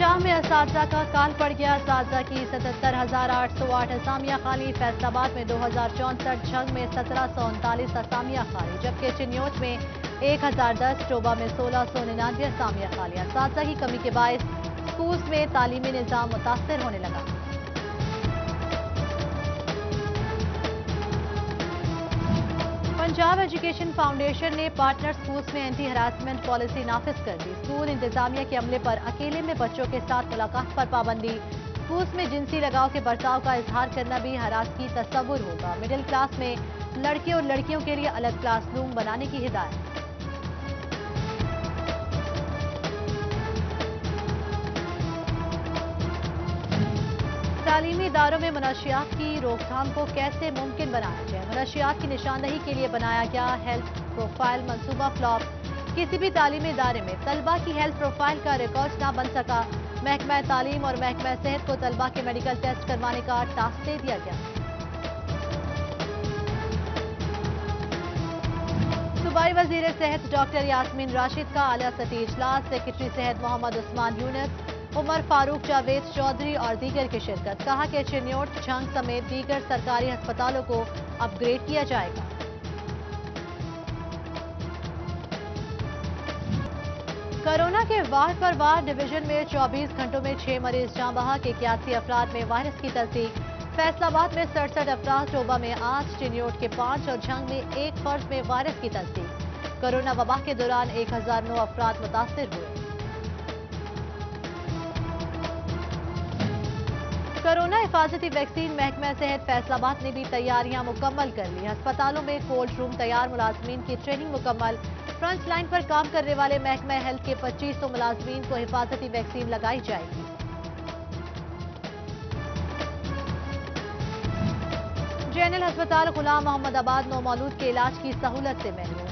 पंजाब में असातिज़ा का काल पड़ गया। असातिज़ा की 77,808 असामियाँ खाली। फैसलाबाद में 2064, झंग में 1739 असामियाँ खाली, जबकि चिन्योट में 1010, टोबा में 1699 असामियाँ खाली। असातिज़ा की कमी के बायस स्कूल्स में तालीमी निज़ाम मुतासर होने लगा। पंजाब एजुकेशन फाउंडेशन ने पार्टनर स्कूल्स में एंटी हरासमेंट पॉलिसी नाफिज कर दी। स्कूल इंतजामिया के अमले पर अकेले में बच्चों के साथ मुलाकात पर पाबंदी। स्कूल्स में जिनसी लगाव के बर्ताव का इजहार करना भी हरास की तस्वुर होगा। मिडिल क्लास में लड़के और लड़कियों के लिए अलग क्लासरूम बनाने की हिदायत। तालीमी इदारों में मनशियात की रोकथाम को कैसे मुमकिन बनाया जाए। मनशियात की निशानदही के लिए बनाया गया हेल्थ प्रोफाइल मंसूबा फ्लॉप। किसी भी तालीमी इदारे में तलबा की हेल्थ प्रोफाइल का रिकॉर्ड ना बन सका। महकमा तालीम और महकमा सेहत को तलबा के मेडिकल टेस्ट करवाने का टास्क दे दिया गया। सूबाई वजीर सेहत डॉक्टर यास्मीन राशिद का आला सती इजलास। सेक्रेटरी सेहत मोहम्मद उस्मान यूनुस, उमर फारूक, जावेद चौधरी और दीगर की शिरकत। कहा कि चिन्योट, झंग समेत दीगर सरकारी अस्पतालों को अपग्रेड किया जाएगा। कोरोना के वार पर वार डिवीजन में 24 घंटों में 6 मरीज जाँ बहक। 81 अफराद में वायरस की तस्दीक। फैसलाबाद में 67 अफराद, टोबा में 8, चिन्योट के 5 और झंग में 1 फर्द में वायरस की तस्दीक। कोरोना वबा के दौरान 1009 अफराद मुतासिर हुए। कोरोना हिफाजती वैक्सीन महकमा सेहत फैसलाबाद ने भी तैयारियां मुकम्मल कर ली। अस्पतालों में कोल्ड रूम तैयार, मुलाजमीन की ट्रेनिंग मुकम्मल। फ्रंट लाइन पर काम करने वाले महकमा हेल्थ के 2500 मुलाजमीन को हिफाजती वैक्सीन लगाई जाएगी। जनरल अस्पताल गुलाम मोहम्मदाबाद नौमौलूद के इलाज की सहूलत से महरूम।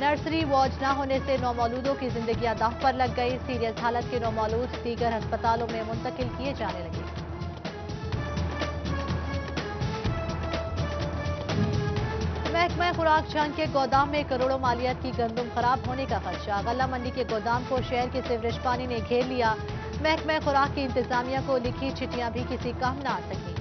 नर्सरी वार्ड न होने से नौमौलूदों की जिंदगियां दांव पर लग गई। सीरियस हालत के नौमौलूद दीगर अस्पतालों में मुंतकिल किए जाने लगे। महकमा खुराक झंग के गोदाम में करोड़ों मालियत की गंदम खराब होने का खदशा। गल्ला मंडी के गोदाम को शहर के सीवरेज पानी ने घेर लिया। महकमा खुराक की इंतजामिया को लिखी चिट्ठियां भी किसी काम न आ सकी।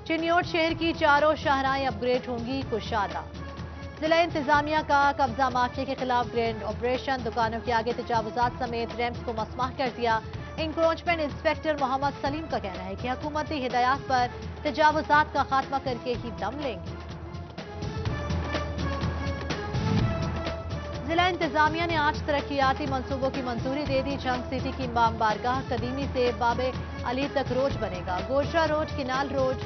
चिन्योट शहर की चारों शाहराएं अपग्रेड होंगी कुशादा। जिला इंतजामिया का कब्जा माफिया के खिलाफ ग्रैंड ऑपरेशन। दुकानों के आगे तजावुजात समेत रैम्प्स को मसमाह कर दिया। इंक्रोचमेंट इंस्पेक्टर मोहम्मद सलीम का कहना है कि हुकूमती हिदायत पर तजावुजात का खात्मा करके ही दम लेंगे। जिला इंतजामिया ने 8 तरक्याती मंसूबों की मंजूरी दे दी। झंग सिटी की इमाम बारगाह कदीमी से बाबे अली तक रोड बनेगा। Goshra road, canal road,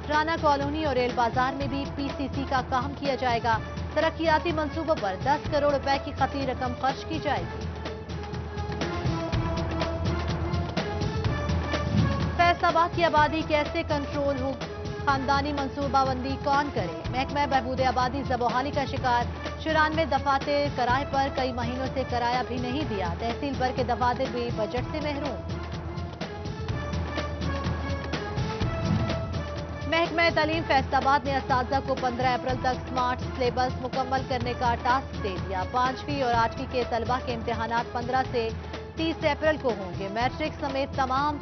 Rana colony और रेल बाजार में भी PCC का काम किया जाएगा। तरक्याती मंसूबों पर 10 करोड़ रुपए की खती रकम खर्च की जाएगी। फैसलाबाद की आबादी कैसे कंट्रोल हो, खानदानी मंसूबाबंदी कौन करे। महकमा बहबूद आबादी ज़बोहाली का शिकार। 94 दफातर किराए पर कई महीनों से किराया भी नहीं दिया। तहसील भर के दफातर भी बजट से महरूम। महकमा तालीम फैसलाबाद ने असातिज़ा को 15 अप्रैल तक स्मार्ट सिलेबस मुकम्मल करने का टास्क दे दिया। 5वीं और 8वीं के तलबा के इम्तिहानात 15 से 30 अप्रैल को होंगे। मैट्रिक समेत तमाम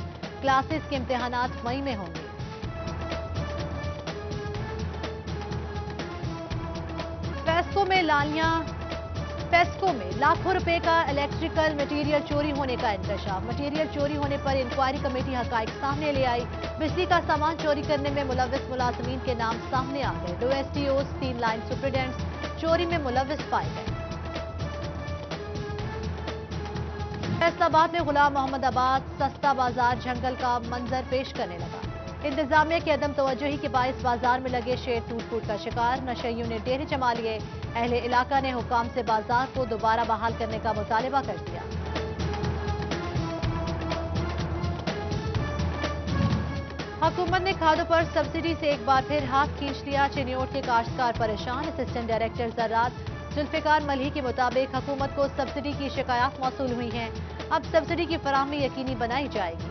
क्लासेस के इम्तिहानात मई में होंगे। फेस्को में लाखों रुपए का इलेक्ट्रिकल मटेरियल चोरी होने का इंकशाफ। मटेरियल चोरी होने पर इंक्वायरी कमेटी हकाइक सामने ले आई। बिजली का सामान चोरी करने में मुलव्विस मुलाजमीन के नाम सामने आ गए। 2 STOs, 3 लाइन सुपरिटेंडेंट्स चोरी में मुलव्विस पाए गए। फैसलाबाद में गुलाम मोहम्मदाबाद सस्ता बाजार जंगल का मंजर पेश करने लगा। इंतजामिया की अदम तवज्जोही के बायस बाजार में लगे शेर टूट फूट का शिकार। नशइयों ने डेरे जमा लिए। अहले इलाका ने हुकाम से बाजार को दोबारा बहाल करने का मुतालिबा कर दिया। हुकूमत ने खादों पर सब्सिडी से एक बार फिर हाथ खींच लिया। चिन्योट के काश्तकार परेशान। असिस्टेंट डायरेक्टर ज़राअत जुल्फिकार मलही के मुताबिक हुकूमत को सब्सिडी की शिकायत मौसूल हुई हैं। अब सब्सिडी की फराहमी यकीनी बनाई जाएगी।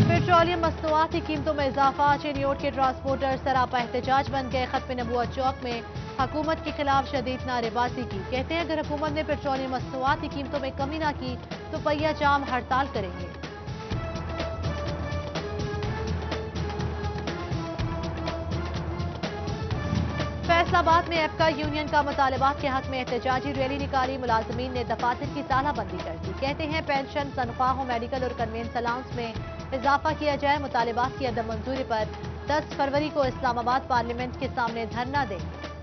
पेट्रोलियम मसनूआत की कीमतों में इजाफा। चिन्योट के ट्रांसपोर्टर सरापा एहतजाज बन गए। खत्म नबूवत चौक में हुकूमत के खिलाफ शदीद नारेबाजी की। कहते हैं अगर हुकूमत ने पेट्रोलियम मसनूआत की कीमतों में कमी ना की तो पहिया जाम हड़ताल करेंगे। फैसलाबाद में एपका यूनियन का मुतालबात के हक में एहतजाजी रैली निकाली। मुलाजमीन ने दफातर की तालाबंदी कर दी। कहते हैं पेंशन, तनख्वाहों, मेडिकल और कन्वेंस अलाउंस में इजाफा किया जाए। मुतालबात की अदम मंजूरी पर 10 फरवरी को इस्लामाबाद पार्लियामेंट के सामने धरना देंगे।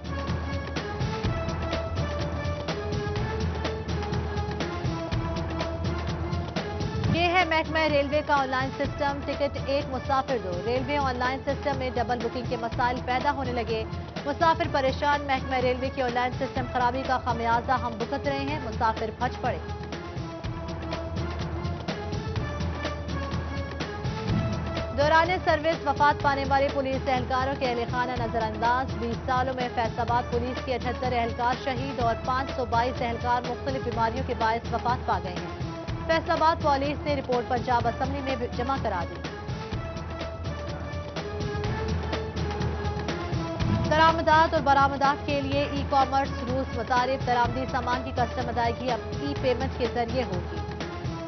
ये है महकमा रेलवे का ऑनलाइन सिस्टम। टिकट एक मुसाफिर दो। रेलवे ऑनलाइन सिस्टम में डबल बुकिंग के मसाइल पैदा होने लगे। मुसाफिर परेशान। महकमा रेलवे की ऑनलाइन सिस्टम खराबी का खामियाजा हम भुगत रहे हैं। मुसाफिर फंस पड़े। दौरान सर्विस वफात पाने वाले पुलिस एहलकारों के अहल खाना नजरअंदाज। 20 सालों में फैसलाबाद पुलिस के 78 एहलकार शहीद और 522 एहलकार मुख्तलिफ बीमारियों के बायस वफात पा गए हैं। फैसलाबाद पुलिस ने रिपोर्ट पंजाब असम्बली में जमा करा दी। दरामदात और बरामदात के लिए ई कॉमर्स रूल्स मुताबिक दरामदी सामान की कस्टम अदायगी अब ई पेमेंट के जरिए होगी।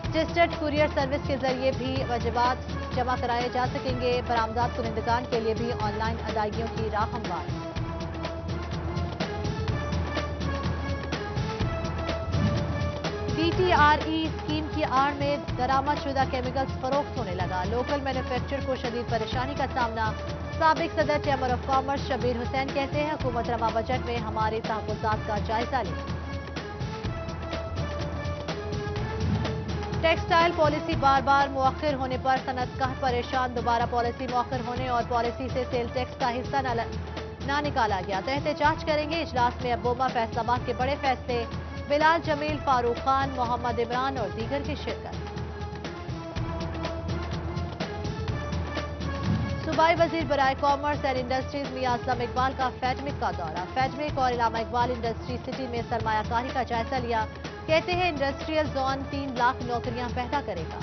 रजिस्टर्ड कुरियर सर्विस के जरिए भी वजबात जमा कराए जा सकेंगे। बरामदात कुनिंदगान के लिए भी ऑनलाइन अदायगियों की राह हमवार। DTRE स्कीम की आड़ में दरामद शुदा केमिकल्स फरोख्त होने लगा। लोकल मैन्युफैक्चरर को शदीद परेशानी का सामना। साबिक सदर chamber of commerce Shabir Hussain कहते हैं हुकूमत रमा बजट में हमारे तहफ़्फ़ुज़ात का जायजा ले। टेक्सटाइल पॉलिसी बार बार मुअख्खर होने पर सनअतकार परेशान। दोबारा पॉलिसी मुअख्खर होने और पॉलिसी से सेल टैक्स का हिस्सा ना निकाला गया तो एहतजाज करेंगे। इजलास में अबोमा फैसलाबाद के बड़े फैसले। बिलाल जमील, फारूक खान, मोहम्मद इमरान और दीगर की शिरकत। सूबाई वजीर बराए कॉमर्स एंड इंडस्ट्रीज मियां असलम इकबाल का फैडमिक का दौरा। फैडमिक और इलामा इकबाल इंडस्ट्री सिटी में सरमायाकारी का जायजा लिया। कहते हैं इंडस्ट्रियल जोन 3 लाख नौकरियां पैदा करेगा।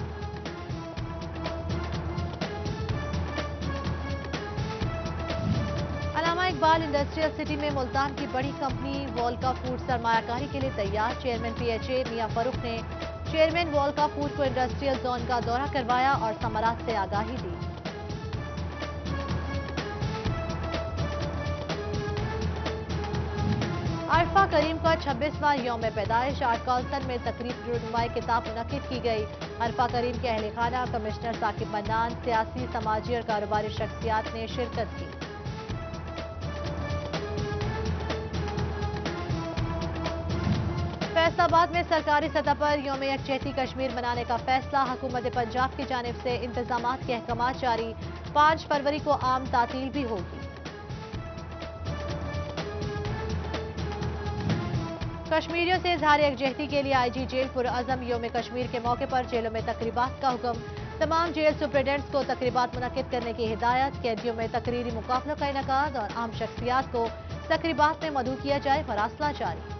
अलामा इकबाल इंडस्ट्रियल सिटी में मुल्तान की बड़ी कंपनी वोल्का फूड सरमायाकारी के लिए तैयार। चेयरमैन PHA मियां फरूख ने चेयरमैन वोल्का फूड को इंडस्ट्रियल जोन का दौरा करवाया और समरात से आगाही दी। अरफा करीम का 26वां यौम पैदाइश। आर्ट काउंसिल में तकरीब रुनुमाई किताब मुनक्किद की गई। अरफा करीम के अहल खाना, कमिश्नर साकिब मन्नान, सियासी, समाजी और कारोबारी शख्सियात ने शिरकत की। फैसलाबाद में सरकारी सतह पर यौम यकजहती कश्मीर मनाने का फैसला। हुकूमत पंजाब की जानिब से इंतजामात के अहकामात जारी। 5 फरवरी को आम तातील भी होगी। कश्मीरियों से इजहार यकजहती के लिए IG जेल पुरअज़म। यौम कश्मीर के मौके पर जेलों में तकरीबात का हुक्म। तमाम जेल सुप्रिटेंडेंट्स को तकरीबात मुनक्किद करने की हिदायत। कैदियों में तकरीरी मुकाबलों का इनेकाद और आम शख्सियात को तकरीबात में मदऊ किया जाए। मरासला जारी।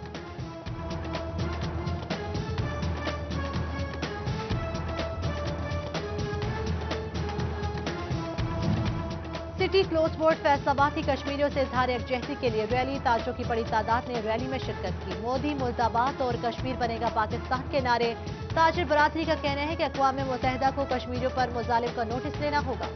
सिटी क्लोज बोर्ड फैसलाबाद की कश्मीरियों से इजहार यकजहती के लिए रैली। ताजों की बड़ी तादाद ने रैली में शिरकत की। मोदी मुर्दाबाद और कश्मीर बनेगा पाकिस्तान के नारे। ताजिर बरादरी का कहना है कि अक़वाम मुत्तहिदा को कश्मीरियों पर मुजालिम का नोटिस लेना होगा।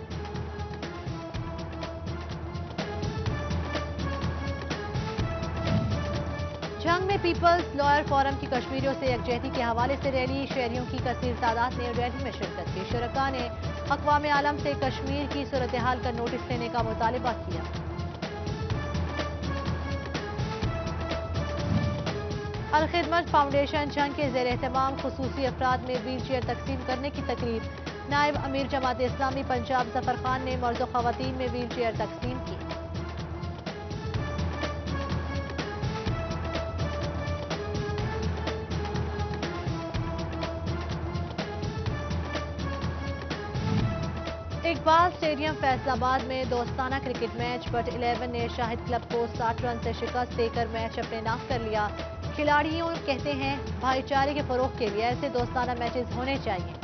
जंग में पीपल्स लॉयर फोरम की कश्मीरियों से यकजहती के हवाले से रैली। शहरियों की कसीर तादाद ने रैली में शिरकत की। शुरका ने अक़वाम आलम से कश्मीर की सूरत हाल का नोटिस लेने का मुतालबा किया। अल-खिदमत फाउंडेशन जंग के ज़ेर एहतमाम खुसूसी अफराद में व्हील चेयर तकसीम करने की तकरीब। नायब अमीर जमात इस्लामी पंजाब जफर खान ने मर्द और ख़वातीन में व्हील चेयर तकसीम की। इकबाल स्टेडियम फैसलाबाद में दोस्ताना क्रिकेट मैच। बट 11 ने शाहिद क्लब को 60 रन से शिकस्त देकर मैच अपने नाम कर लिया। खिलाड़ियों कहते हैं भाईचारे के फरोग के लिए ऐसे दोस्ताना मैचेस होने चाहिए।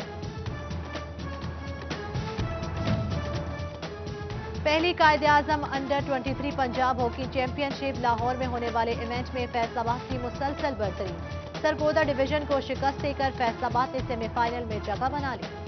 پہلی Quaid Azam under 23 Punjab hockey champion شپ لاہور میں ہونے والے ایونٹ میں فیصل آباد کی مسلسل برتری، سرگودا ڈویژن کو شکست دے کر فیصل آباد نے سیمی فائنل میں جگہ بنا لی۔